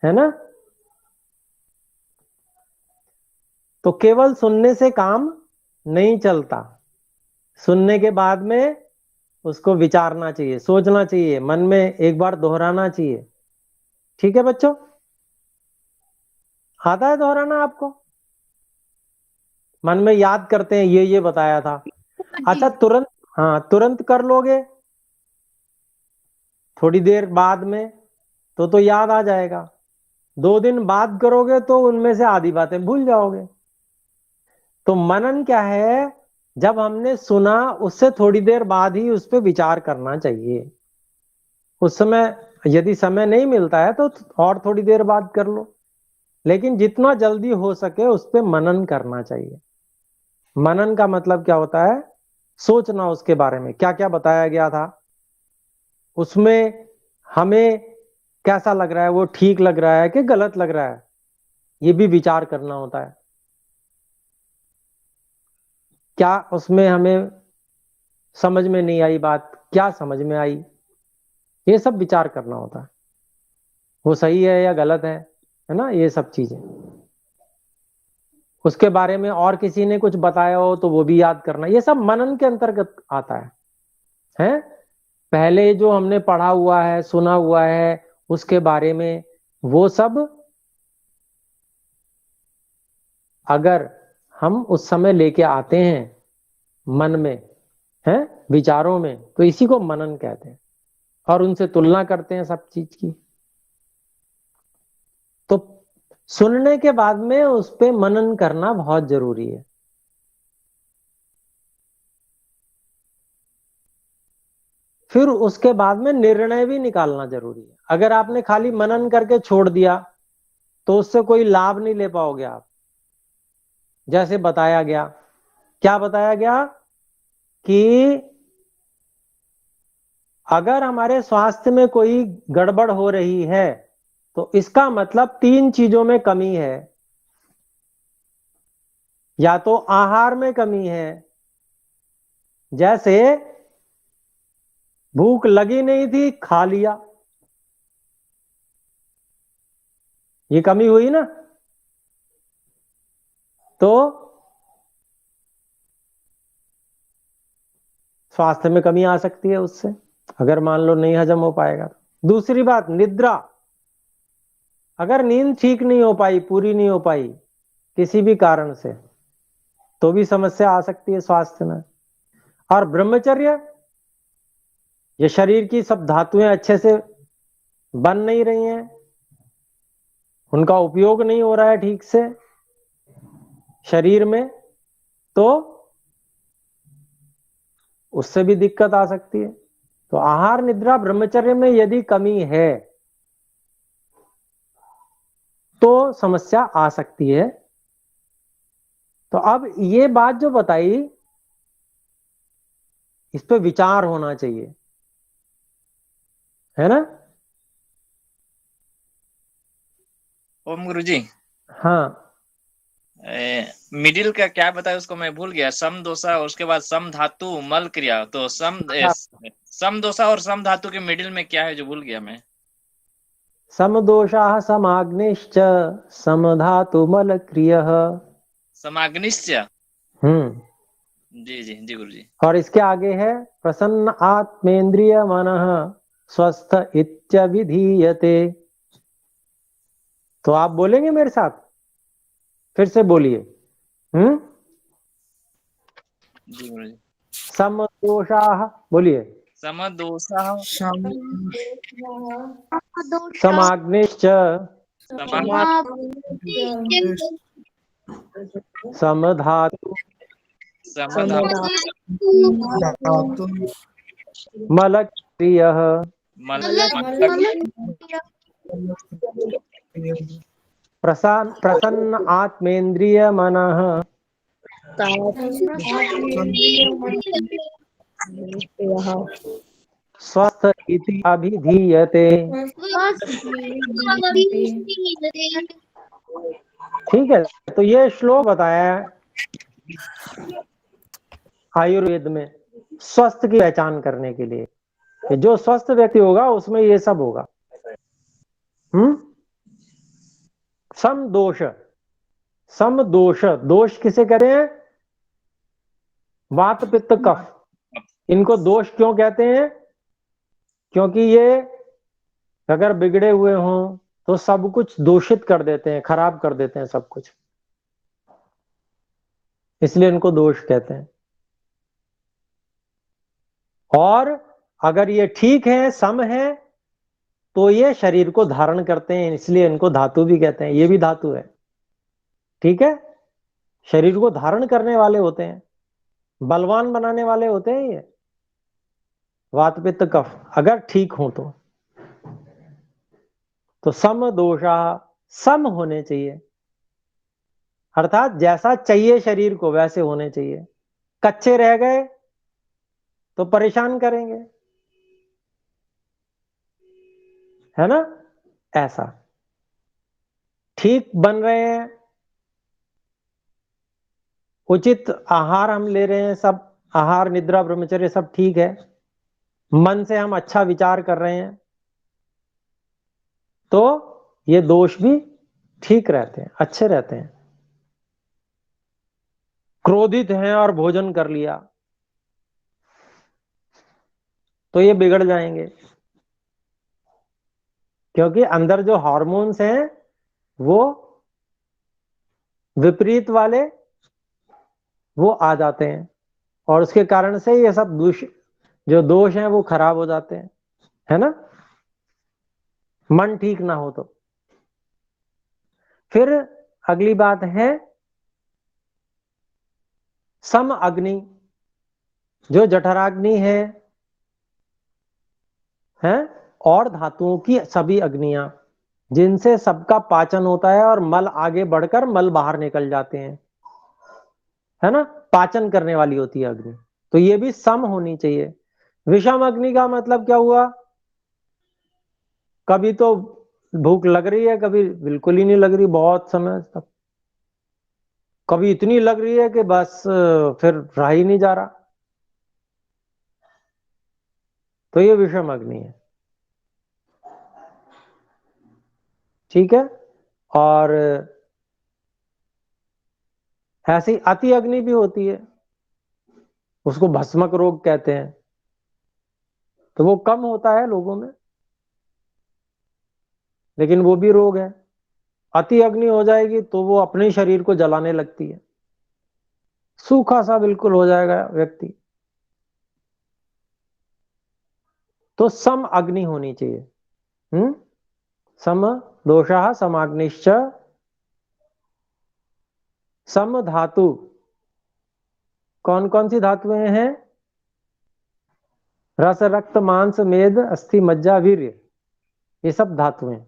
है ना। तो केवल सुनने से काम नहीं चलता, सुनने के बाद में उसको विचारना चाहिए, सोचना चाहिए, मन में एक बार दोहराना चाहिए। ठीक है बच्चों, आता है दोहराना आपको? मन में याद करते हैं, ये बताया था। अच्छा तुरंत, हाँ तुरंत कर लोगे, थोड़ी देर बाद में तो याद आ जाएगा। 2 दिन बाद करोगे तो उनमें से आधी बातें भूल जाओगे। तो मनन क्या है? जब हमने सुना उससे थोड़ी देर बाद ही उस पर विचार करना चाहिए। उस समय यदि समय नहीं मिलता है तो और थोड़ी देर बाद कर लो, लेकिन जितना जल्दी हो सके उस पर मनन करना चाहिए। मनन का मतलब क्या होता है? सोचना उसके बारे में, क्या क्या बताया गया था, उसमें हमें कैसा लग रहा है, वो ठीक लग रहा है कि गलत लग रहा है, ये भी विचार करना होता है। क्या उसमें हमें समझ में नहीं आई बात, क्या समझ में आई, ये सब विचार करना होता है। वो सही है या गलत है ना, ये सब चीजें। उसके बारे में और किसी ने कुछ बताया हो तो वो भी याद करना, ये सब मनन के अंतर्गत आता है? पहले जो हमने पढ़ा हुआ है, सुना हुआ है, उसके बारे में वो सब अगर हम उस समय लेके आते हैं मन में, है विचारों में, तो इसी को मनन कहते हैं। और उनसे तुलना करते हैं सब चीज की। तो सुनने के बाद में उस पे मनन करना बहुत जरूरी है। फिर उसके बाद में निर्णय भी निकालना जरूरी है। अगर आपने खाली मनन करके छोड़ दिया तो उससे कोई लाभ नहीं ले पाओगे आप। जैसे बताया गया, क्या बताया गया कि अगर हमारे स्वास्थ्य में कोई गड़बड़ हो रही है तो इसका मतलब 3 चीजों में कमी है। या तो आहार में कमी है, जैसे भूख लगी नहीं थी खा लिया, ये कमी हुई ना। तो स्वास्थ्य में कमी आ सकती है उससे, अगर मान लो नहीं हजम हो पाएगा तो। दूसरी बात, निद्रा। अगर नींद ठीक नहीं हो पाई, पूरी नहीं हो पाई किसी भी कारण से, तो भी समस्या आ सकती है स्वास्थ्य में। और ब्रह्मचर्य, ये शरीर की सब धातुएं अच्छे से बन नहीं रही हैं, उनका उपयोग नहीं हो रहा है ठीक से शरीर में, तो उससे भी दिक्कत आ सकती है। तो आहार निद्रा ब्रह्मचर्य में यदि कमी है तो समस्या आ सकती है। तो अब ये बात जो बताई, इस पे विचार होना चाहिए, है ना। ओम गुरुजी, हाँ मिडिल का क्या बताया उसको मैं भूल गया। सम दोषा और उसके बाद सम धातु मल क्रिया, तो सम दोषा और सम धातु के मिडिल में क्या है जो भूल गया मैं। समदोषाः समाग्निश्च समधातुमल क्रियः। समाग्निश्च। हम्म। जी जी जी गुरुजी। और इसके आगे है प्रसन्न आत्मेन्द्रिय मनः स्वस्थ इत्यभिधीयते। तो आप बोलेंगे मेरे साथ, फिर से बोलिए। जी गुरुजी। समदोषाः बोलिए। समदोषा समाग्निश्च समधातु समधातु मल क्रियः। प्रसन्न आत्मेन्द्रिय मनः स्वस्थ इति अभिधीयते। ठीक है, तो ये श्लोक बताया है आयुर्वेद में स्वस्थ की पहचान करने के लिए, कि जो स्वस्थ व्यक्ति होगा उसमें ये सब होगा। सम दोष, सम दोष, दोष किसे कहते हैं? वात पित्त कफ, इनको दोष क्यों कहते हैं? क्योंकि ये अगर बिगड़े हुए हों तो सब कुछ दूषित कर देते हैं, खराब कर देते हैं सब कुछ, इसलिए इनको दोष कहते हैं। और अगर ये ठीक है, सम है, तो ये शरीर को धारण करते हैं, इसलिए इनको धातु भी कहते हैं। ये भी धातु है, ठीक है, शरीर को धारण करने वाले होते हैं, बलवान बनाने वाले होते हैं ये वात पित्त कफ, अगर ठीक हो तो सम दोषा, सम होने चाहिए, अर्थात जैसा चाहिए शरीर को वैसे होने चाहिए। कच्चे रह गए तो परेशान करेंगे, है ना, ऐसा। ठीक बन रहे हैं, उचित आहार हम ले रहे हैं, सब आहार निद्रा ब्रह्मचर्य सब ठीक है, मन से हम अच्छा विचार कर रहे हैं, तो ये दोष भी ठीक रहते हैं, अच्छे रहते हैं। क्रोधित हैं और भोजन कर लिया तो ये बिगड़ जाएंगे, क्योंकि अंदर जो हार्मोन्स हैं वो विपरीत वाले वो आ जाते हैं, और उसके कारण से ये सब जो दोष हैं वो खराब हो जाते हैं, है ना, मन ठीक ना हो तो। फिर अगली बात है सम अग्नि, जो जठराग्नि है और धातुओं की सभी अग्नियां, जिनसे सबका पाचन होता है और मल आगे बढ़कर मल बाहर निकल जाते हैं, है ना, पाचन करने वाली होती है अग्नि, तो ये भी सम होनी चाहिए। विषम अग्नि का मतलब क्या हुआ? कभी तो भूख लग रही है, कभी बिल्कुल ही नहीं लग रही बहुत समय तक, कभी इतनी लग रही है कि बस फिर रहा ही नहीं जा रहा, तो ये विषम अग्नि है, ठीक है। और ऐसी अति अग्नि भी होती है, उसको भस्मक रोग कहते हैं, तो वो कम होता है लोगों में, लेकिन वो भी रोग है। अति अग्नि हो जाएगी तो वो अपने शरीर को जलाने लगती है, सूखा सा बिल्कुल हो जाएगा व्यक्ति, तो सम अग्नि होनी चाहिए। सम दोषा समाग्निश्च सम धातु, कौन कौन सी धातुएं हैं? रस रक्त मांस मेद अस्थि मज्जा वीर्य, ये सब धातुएं,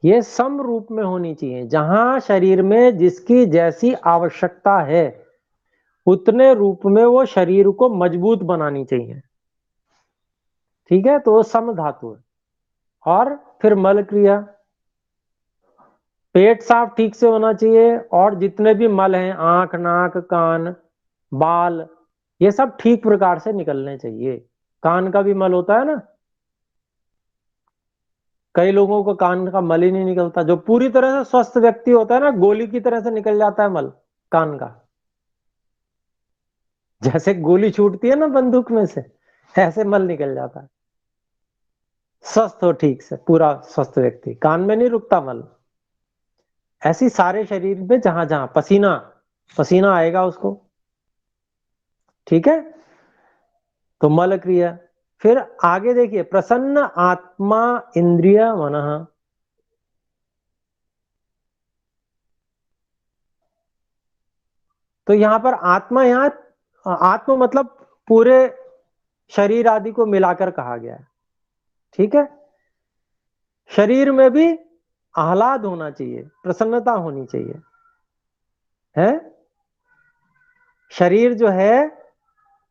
ये सम रूप में होनी चाहिए, जहां शरीर में जिसकी जैसी आवश्यकता है उतने रूप में वो शरीर को मजबूत बनानी चाहिए, ठीक है, तो वो सम धातु है। और फिर मल क्रिया, पेट साफ ठीक से होना चाहिए, और जितने भी मल हैं, आंख नाक कान बाल, ये सब ठीक प्रकार से निकलने चाहिए। कान का भी मल होता है ना, कई लोगों को कान का मल ही नहीं निकलता, जो पूरी तरह से स्वस्थ व्यक्ति होता है ना, गोली की तरह से निकल जाता है मल कान का, जैसे गोली छूटती है ना बंदूक में से, ऐसे मल निकल जाता है। स्वस्थ हो ठीक से, पूरा स्वस्थ व्यक्ति, कान में नहीं रुकता मल। ऐसी सारे शरीर में जहां जहां पसीना पसीना आएगा उसको, ठीक है, तो मल क्रिया। फिर आगे देखिए, प्रसन्न आत्मा इंद्रिय मनः, तो यहां पर आत्मा, यहां आत्मा मतलब पूरे शरीर आदि को मिलाकर कहा गया है, ठीक है। शरीर में भी आह्लाद होना चाहिए, प्रसन्नता होनी चाहिए, है, शरीर जो है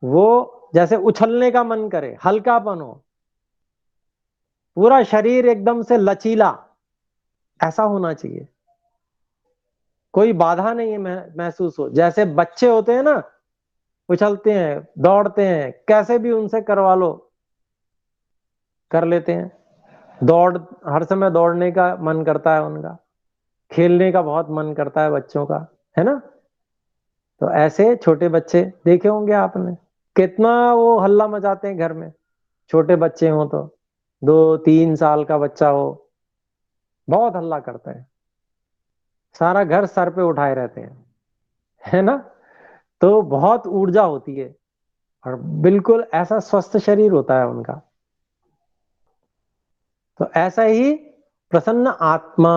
वो जैसे उछलने का मन करे, हल्कापन हो, पूरा शरीर एकदम से लचीला, ऐसा होना चाहिए, कोई बाधा नहीं है महसूस हो, जैसे बच्चे होते हैं ना, उछलते हैं दौड़ते हैं, कैसे भी उनसे करवा लो कर लेते हैं, दौड़, हर समय दौड़ने का मन करता है उनका, खेलने का बहुत मन करता है बच्चों का, है ना। तो ऐसे छोटे बच्चे देखे होंगे आपने, कितना वो हल्ला मचाते हैं घर में। छोटे बच्चे हो तो 2-3 साल का बच्चा हो, बहुत हल्ला करता है, सारा घर सर पे उठाए रहते हैं, है ना। तो बहुत ऊर्जा होती है और बिल्कुल ऐसा स्वस्थ शरीर होता है उनका। तो ऐसा ही प्रसन्न आत्मा,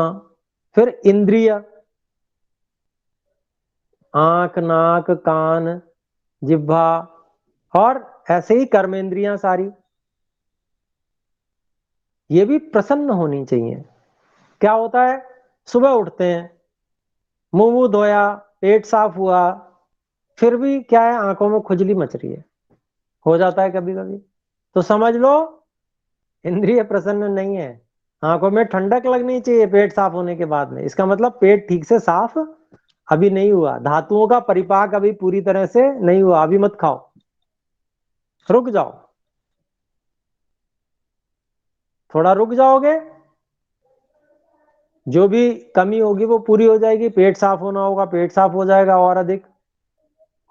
फिर इंद्रिय, आंख, नाक, कान, जिह्वा, और ऐसे ही कर्मेंद्रियां सारी, ये भी प्रसन्न होनी चाहिए। क्या होता है, सुबह उठते हैं, मुंह मुंह धोया, पेट साफ हुआ, फिर भी क्या है, आंखों में खुजली मच रही है, हो जाता है कभी कभी, तो समझ लो इंद्रिय प्रसन्न नहीं है। आंखों में ठंडक लगनी चाहिए पेट साफ होने के बाद में, इसका मतलब पेट ठीक से साफ अभी नहीं हुआ, धातुओं का परिपाक अभी पूरी तरह से नहीं हुआ, अभी मत खाओ, रुक जाओ, थोड़ा रुक जाओगे, जो भी कमी होगी वो पूरी हो जाएगी, पेट साफ होना होगा, पेट साफ हो जाएगा और अधिक,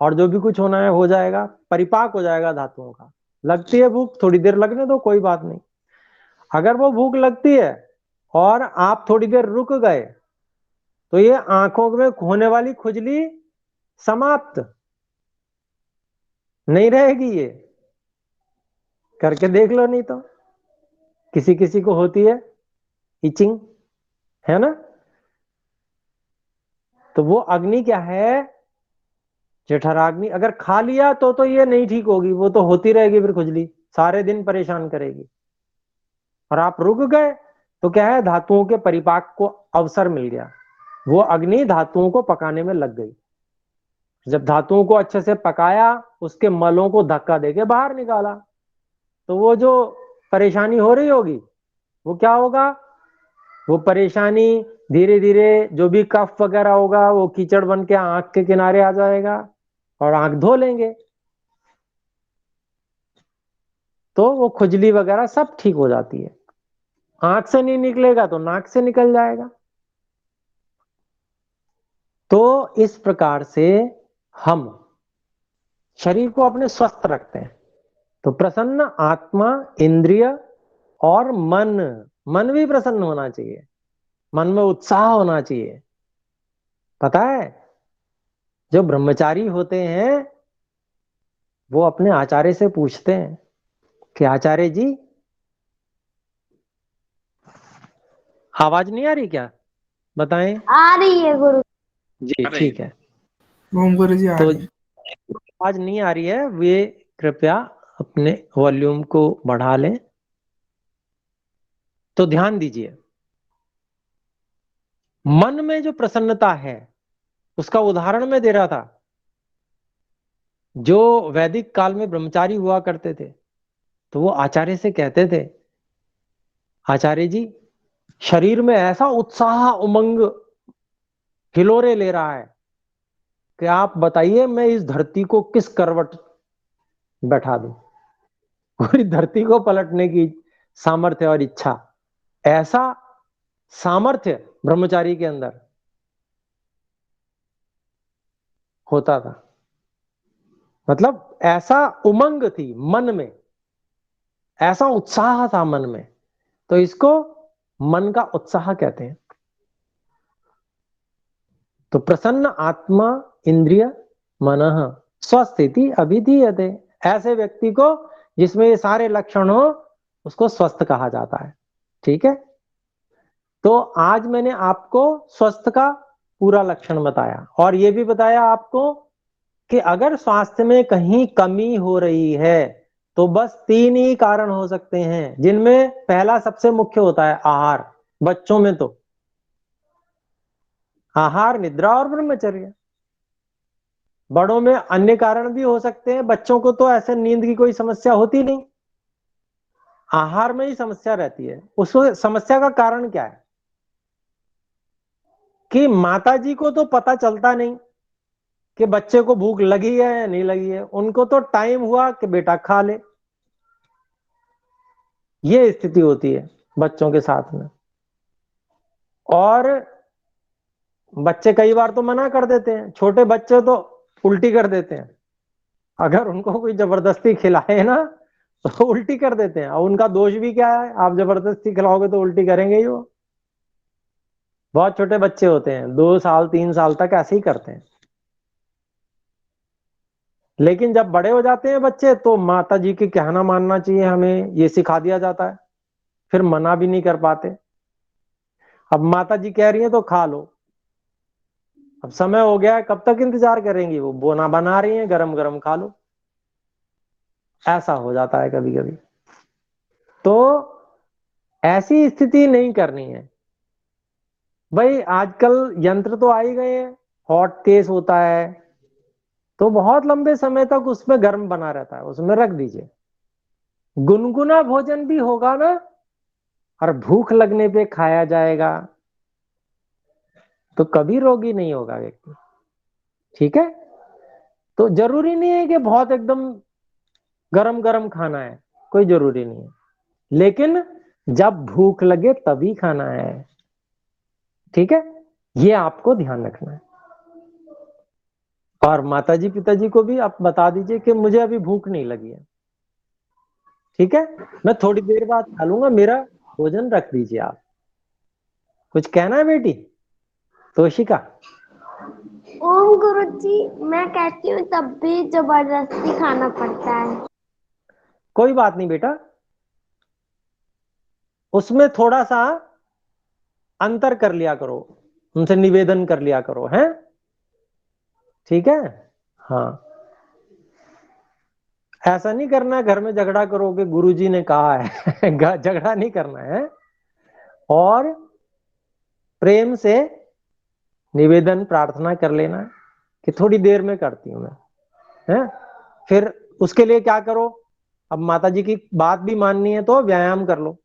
और जो भी कुछ होना है हो जाएगा, परिपाक हो जाएगा धातुओं का। लगती है भूख, थोड़ी देर लगने दो, कोई बात नहीं। अगर वो भूख लगती है और आप थोड़ी देर रुक गए, तो ये आंखों में होने वाली खुजली समाप्त नहीं रहेगी, ये करके देख लो, नहीं तो किसी किसी को होती है इचिंग, है ना। तो वो अग्नि क्या है, जठराग्नि, अगर खा लिया तो ये नहीं ठीक होगी, वो तो होती रहेगी, फिर खुजली सारे दिन परेशान करेगी। और आप रुक गए तो क्या है, धातुओं के परिपाक को अवसर मिल गया, वो अग्नि धातुओं को पकाने में लग गई। जब धातुओं को अच्छे से पकाया, उसके मलों को धक्का देके बाहर निकाला, तो वो जो परेशानी हो रही होगी वो क्या होगा, वो परेशानी धीरे धीरे जो भी कफ वगैरह होगा वो कीचड़ बन के आंख के किनारे आ जाएगा और आंख धो लेंगे, तो वो खुजली वगैरह सब ठीक हो जाती है। आंख से नहीं निकलेगा तो नाक से निकल जाएगा। तो इस प्रकार से हम शरीर को अपने स्वस्थ रखते हैं। तो प्रसन्न आत्मा, इंद्रिय और मन, मन भी प्रसन्न होना चाहिए, मन में उत्साह होना चाहिए। पता है, जो ब्रह्मचारी होते हैं वो अपने आचार्य से पूछते हैं कि आचार्य जी, आवाज नहीं आ रही क्या, बताएं। आ रही है गुरु। जी अरे ठीक है। ओम गुरु जी आ तो रही है। आवाज नहीं आ रही है वे कृपया अपने वॉल्यूम को बढ़ा लें। तो ध्यान दीजिए, मन में जो प्रसन्नता है उसका उदाहरण मैं दे रहा था। जो वैदिक काल में ब्रह्मचारी हुआ करते थे, तो वो आचार्य से कहते थे, आचार्य जी, शरीर में ऐसा उत्साह उमंग हिलोरे ले रहा है कि आप बताइए मैं इस धरती को किस करवट बैठा दूं। पूरी धरती को पलटने की सामर्थ्य और इच्छा, ऐसा सामर्थ्य ब्रह्मचारी के अंदर होता था। मतलब ऐसा उमंग थी मन में, ऐसा उत्साह था मन में, तो इसको मन का उत्साह कहते हैं। तो प्रसन्न आत्मा, इंद्रिय, मनः स्वस्थिति अभिधीयते, ऐसे व्यक्ति को जिसमें ये सारे लक्षण हो उसको स्वस्थ कहा जाता है। ठीक है। तो आज मैंने आपको स्वस्थ का पूरा लक्षण बताया और ये भी बताया आपको कि अगर स्वास्थ्य में कहीं कमी हो रही है तो बस 3 ही कारण हो सकते हैं, जिनमें पहला सबसे मुख्य होता है आहार। बच्चों में तो आहार, निद्रा और ब्रह्मचर्य। बड़ों में अन्य कारण भी हो सकते हैं, बच्चों को तो ऐसे नींद की कोई समस्या होती नहीं, आहार में ही समस्या रहती है। उस समस्या का कारण क्या है कि माता जी को तो पता चलता नहीं कि बच्चे को भूख लगी है या नहीं लगी है, उनको तो टाइम हुआ कि बेटा खा ले, ये स्थिति होती है बच्चों के साथ में। और बच्चे कई बार तो मना कर देते हैं, छोटे बच्चे तो उल्टी कर देते हैं, अगर उनको कोई जबरदस्ती खिलाए ना तो उल्टी कर देते हैं। और उनका दोष भी क्या है, आप जबरदस्ती खिलाओगे तो उल्टी करेंगे ही वो। बहुत छोटे बच्चे होते हैं, 2 साल 3 साल तक ऐसे ही करते हैं। लेकिन जब बड़े हो जाते हैं बच्चे तो माता जी के कहना मानना चाहिए, हमें ये सिखा दिया जाता है, फिर मना भी नहीं कर पाते। अब माता जी कह रही हैं तो खा लो, अब समय हो गया है, कब तक इंतजार करेंगी, वो बोना बना रही हैं, गरम गरम खा लो। ऐसा हो जाता है कभी कभी। तो ऐसी स्थिति नहीं करनी है भाई। आजकल यंत्र तो आ ही गए हैं, हॉट केस होता है तो बहुत लंबे समय तक उसमें गर्म बना रहता है, उसमें रख दीजिए। गुनगुना भोजन भी होगा ना, और भूख लगने पे खाया जाएगा, तो कभी रोगी नहीं होगा व्यक्ति। ठीक है, तो जरूरी नहीं है कि बहुत एकदम गरम गरम खाना है, कोई जरूरी नहीं है, लेकिन जब भूख लगे तभी खाना है। ठीक है, ये आपको ध्यान रखना है। और माताजी पिताजी को भी आप बता दीजिए कि मुझे अभी भूख नहीं लगी है, ठीक है, मैं थोड़ी देर बाद खा लूंगा, मेरा भोजन रख दीजिए आप। कुछ कहना है बेटी तोशिका? ओम गुरुजी, मैं कहती हूँ तब भी जबरदस्ती खाना पड़ता है। कोई बात नहीं बेटा, उसमें थोड़ा सा अंतर कर लिया करो, उनसे निवेदन कर लिया करो, हैं? ठीक है, हाँ। ऐसा नहीं करना घर में झगड़ा करोगे, गुरुजी ने कहा है झगड़ा नहीं करना है, और प्रेम से निवेदन प्रार्थना कर लेना कि थोड़ी देर में करती हूं मैं, है? फिर उसके लिए क्या करो, अब माता जी की बात भी माननी है तो व्यायाम कर लो।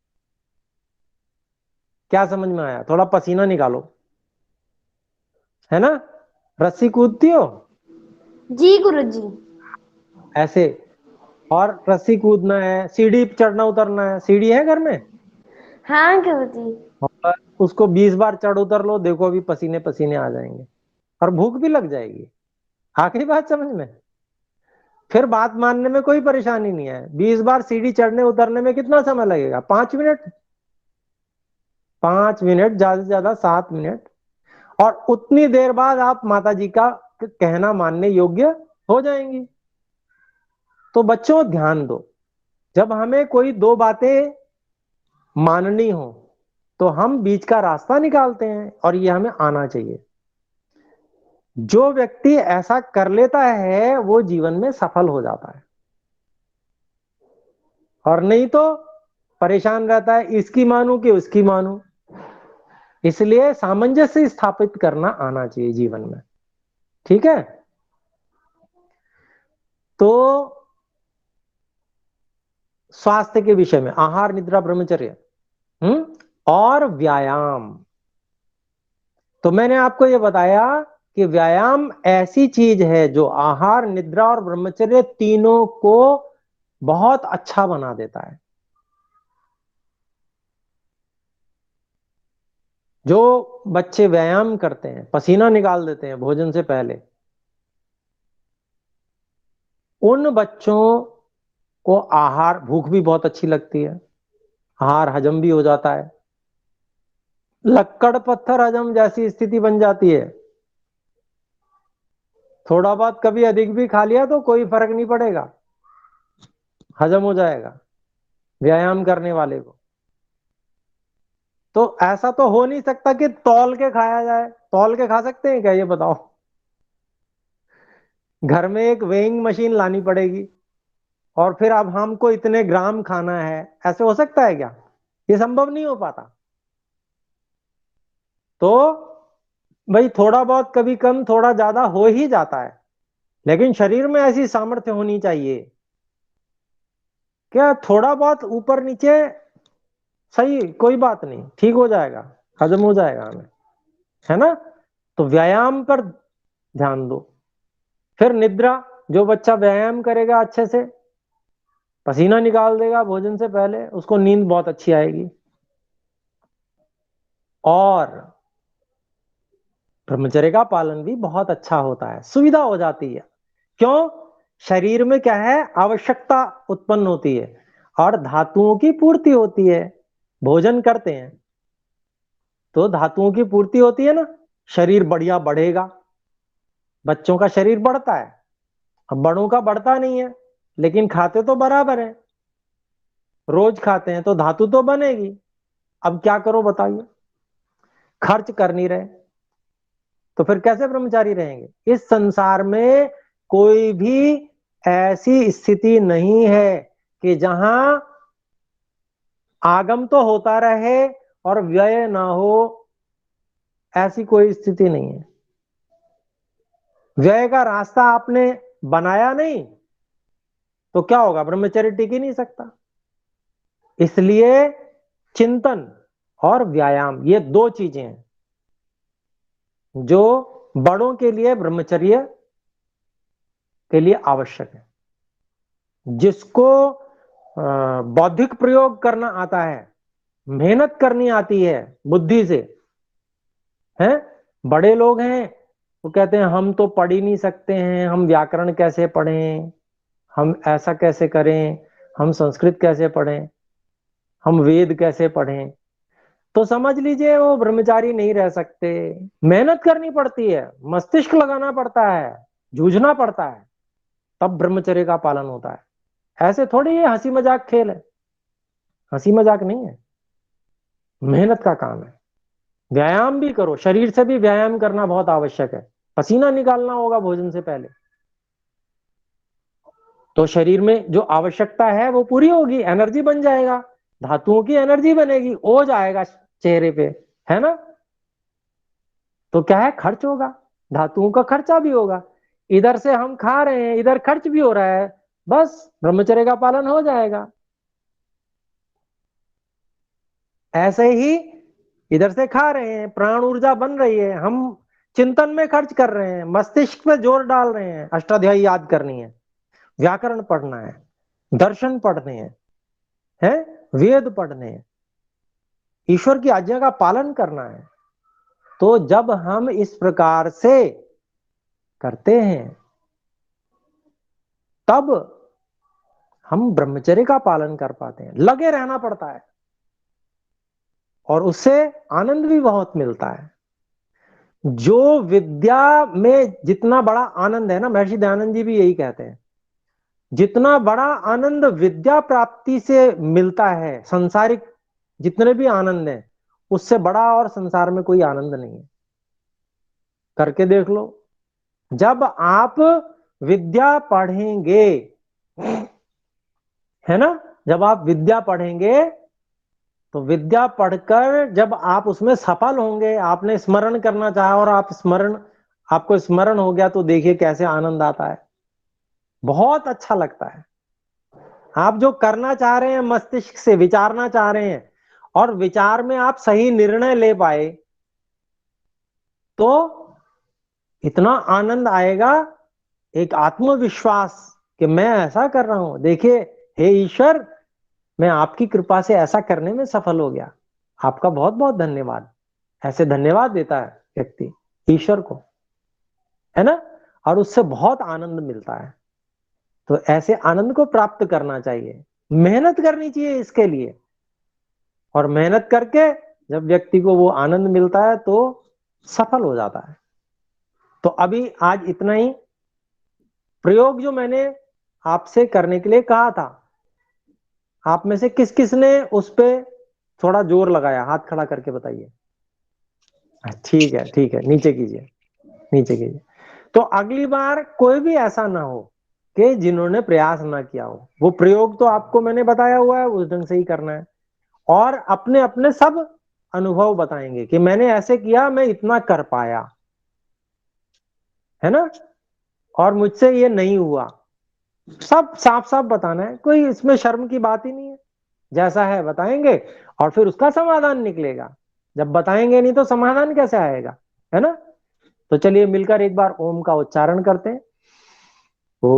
क्या समझ में आया? थोड़ा पसीना निकालो, है ना? रस्सी कूदती हो जी गुरुजी। ऐसे, और रस्सी कूदना है, सीढ़ी चढ़ना उतरना है, सीढ़ी है घर में, हाँ गुरुजी। और उसको 20 बार चढ़ उतर लो, देखो अभी पसीने पसीने आ जाएंगे, और भूख भी लग जाएगी। आखिरी बात समझ में? फिर बात मानने में कोई परेशानी नहीं है। 20 बार सीढ़ी चढ़ने उतरने में कितना समय लगेगा? 5 मिनट, 5 मिनट, ज्यादा से ज्यादा 7 मिनट। और उतनी देर बाद आप माता जी का कहना मानने योग्य हो जाएंगी। तो बच्चों ध्यान दो, जब हमें कोई दो बातें माननी हो तो हम बीच का रास्ता निकालते हैं, और ये हमें आना चाहिए। जो व्यक्ति ऐसा कर लेता है वो जीवन में सफल हो जाता है, और नहीं तो परेशान रहता है, इसकी मानू कि उसकी मानू। इसलिए सामंजस्य स्थापित करना आना चाहिए जीवन में। ठीक है, तो स्वास्थ्य के विषय में आहार निद्रा ब्रह्मचर्य, और व्यायाम। तो मैंने आपको यह बताया कि व्यायाम ऐसी चीज है जो आहार निद्रा और ब्रह्मचर्य तीनों को बहुत अच्छा बना देता है। जो बच्चे व्यायाम करते हैं, पसीना निकाल देते हैं भोजन से पहले, उन बच्चों को आहार, भूख भी बहुत अच्छी लगती है, आहार हजम भी हो जाता है, लक्कड़ पत्थर हजम जैसी स्थिति बन जाती है। थोड़ा बहुत कभी अधिक भी खा लिया तो कोई फर्क नहीं पड़ेगा, हजम हो जाएगा व्यायाम करने वाले को। तो ऐसा तो हो नहीं सकता कि तौल के खाया जाए। तौल के खा सकते हैं क्या, ये बताओ? घर में एक वेइंग मशीन लानी पड़ेगी, और फिर अब हमको इतने ग्राम खाना है, ऐसे हो सकता है क्या? ये संभव नहीं हो पाता। तो भाई थोड़ा बहुत कभी कम थोड़ा ज्यादा हो ही जाता है, लेकिन शरीर में ऐसी सामर्थ्य होनी चाहिए क्या थोड़ा बहुत ऊपर नीचे सही, कोई बात नहीं, ठीक हो जाएगा, हजम हो जाएगा हमें, है ना? तो व्यायाम पर ध्यान दो। फिर निद्रा, जो बच्चा व्यायाम करेगा अच्छे से, पसीना निकाल देगा भोजन से पहले, उसको नींद बहुत अच्छी आएगी। और ब्रह्मचर्य का पालन भी बहुत अच्छा होता है, सुविधा हो जाती है। क्यों? शरीर में क्या है, आवश्यकता उत्पन्न होती है और धातुओं की पूर्ति होती है। भोजन करते हैं तो धातुओं की पूर्ति होती है ना, शरीर बढ़िया बढ़ेगा। बच्चों का शरीर बढ़ता है, अब बड़ों का बढ़ता नहीं है, लेकिन खाते तो बराबर है, रोज खाते हैं तो धातु तो बनेगी। अब क्या करो बताइए, खर्च कर नहीं रहे तो फिर कैसे ब्रह्मचारी रहेंगे? इस संसार में कोई भी ऐसी स्थिति नहीं है कि जहां आगम तो होता रहे और व्यय ना हो, ऐसी कोई स्थिति नहीं है। व्यय का रास्ता आपने बनाया नहीं तो क्या होगा, ब्रह्मचर्य टिक ही नहीं सकता। इसलिए चिंतन और व्यायाम, ये दो चीजें हैं जो बड़ों के लिए ब्रह्मचर्य के लिए आवश्यक है। जिसको बौद्धिक प्रयोग करना आता है, मेहनत करनी आती है बुद्धि से, हैं बड़े लोग हैं वो कहते हैं हम तो पढ़ ही नहीं सकते हैं, हम व्याकरण कैसे पढ़ें, हम ऐसा कैसे करें, हम संस्कृत कैसे पढ़ें, हम वेद कैसे पढ़ें। तो समझ लीजिए वो ब्रह्मचारी नहीं रह सकते। मेहनत करनी पड़ती है, मस्तिष्क लगाना पड़ता है, जूझना पड़ता है, तब ब्रह्मचर्य का पालन होता है। ऐसे थोड़ी ये हंसी मजाक खेल है, हंसी मजाक नहीं है, मेहनत का काम है। व्यायाम भी करो, शरीर से भी व्यायाम करना बहुत आवश्यक है। पसीना निकालना होगा भोजन से पहले, तो शरीर में जो आवश्यकता है वो पूरी होगी, एनर्जी बन जाएगा, धातुओं की एनर्जी बनेगी, ओज आएगा चेहरे पे, है ना। तो क्या है, खर्च होगा, धातुओं का खर्चा भी होगा। इधर से हम खा रहे हैं, इधर खर्च भी हो रहा है, बस ब्रह्मचर्य का पालन हो जाएगा। ऐसे ही इधर से खा रहे हैं, प्राण ऊर्जा बन रही है, हम चिंतन में खर्च कर रहे हैं, मस्तिष्क पे जोर डाल रहे हैं, अष्टाध्यायी याद करनी है, व्याकरण पढ़ना है, दर्शन पढ़ने हैं, वेद पढ़ने हैं, ईश्वर की आज्ञा का पालन करना है। तो जब हम इस प्रकार से करते हैं तब हम ब्रह्मचर्य का पालन कर पाते हैं। लगे रहना पड़ता है और उससे आनंद भी बहुत मिलता है। जो विद्या में जितना बड़ा आनंद है ना, महर्षि दयानंद जी भी यही कहते हैं, जितना बड़ा आनंद विद्या प्राप्ति से मिलता है, संसारिक जितने भी आनंद है, उससे बड़ा और संसार में कोई आनंद नहीं है। करके देख लो, जब आप विद्या पढ़ेंगे, है ना, जब आप विद्या पढ़ेंगे तो विद्या पढ़कर जब आप उसमें सफल होंगे, आपने स्मरण करना चाहा और आपको स्मरण हो गया, तो देखिए कैसे आनंद आता है, बहुत अच्छा लगता है। आप जो करना चाह रहे हैं, मस्तिष्क से विचारना चाह रहे हैं और विचार में आप सही निर्णय ले पाए तो इतना आनंद आएगा, एक आत्मविश्वास कि मैं ऐसा कर रहा हूं, देखिए हे ईश्वर, मैं आपकी कृपा से ऐसा करने में सफल हो गया, आपका बहुत बहुत धन्यवाद। ऐसे धन्यवाद देता है व्यक्ति ईश्वर को, है ना, और उससे बहुत आनंद मिलता है। तो ऐसे आनंद को प्राप्त करना चाहिए, मेहनत करनी चाहिए इसके लिए, और मेहनत करके जब व्यक्ति को वो आनंद मिलता है तो सफल हो जाता है। तो अभी आज इतना ही। प्रयोग जो मैंने आपसे करने के लिए कहा था, आप में से किस किस ने उस पे थोड़ा जोर लगाया, हाथ खड़ा करके बताइए। ठीक है, ठीक है, नीचे कीजिए, नीचे कीजिए। तो अगली बार कोई भी ऐसा ना हो कि जिन्होंने प्रयास ना किया हो। वो प्रयोग तो आपको मैंने बताया हुआ है, उस ढंग से ही करना है, और अपने अपने सब अनुभव बताएंगे कि मैंने ऐसे किया, मैं इतना कर पाया, है ना, और मुझसे ये नहीं हुआ। सब साफ साफ बताना है, कोई इसमें शर्म की बात ही नहीं है। जैसा है बताएंगे और फिर उसका समाधान निकलेगा। जब बताएंगे नहीं तो समाधान कैसे आएगा, है ना। तो चलिए मिलकर एक बार ओम का उच्चारण करते हैं। ओ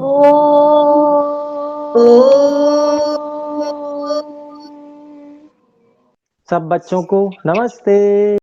ओ सब बच्चों को नमस्ते।